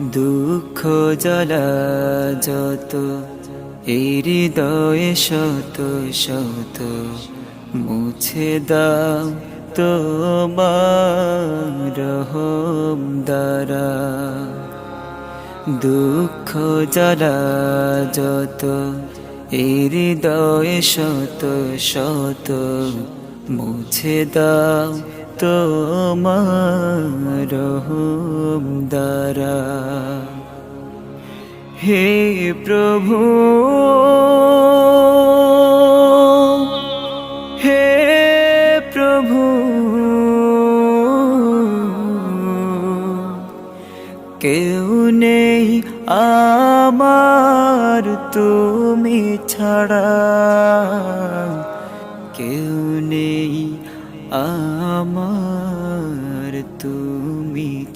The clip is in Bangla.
দুঃখ জ্বালা যত এই হৃদয়ে শত শত মুছে দাও তোমার রহম দ্বারা। দুঃখ জ্বালা যত এই হৃদয়ে শত শত মুছে দাও তোমার রহম দ্বারা। হে প্রভু, হে প্রভু, কেউ নেই আমার তুমি ছাড়া, কেউ নেই আমার তুমি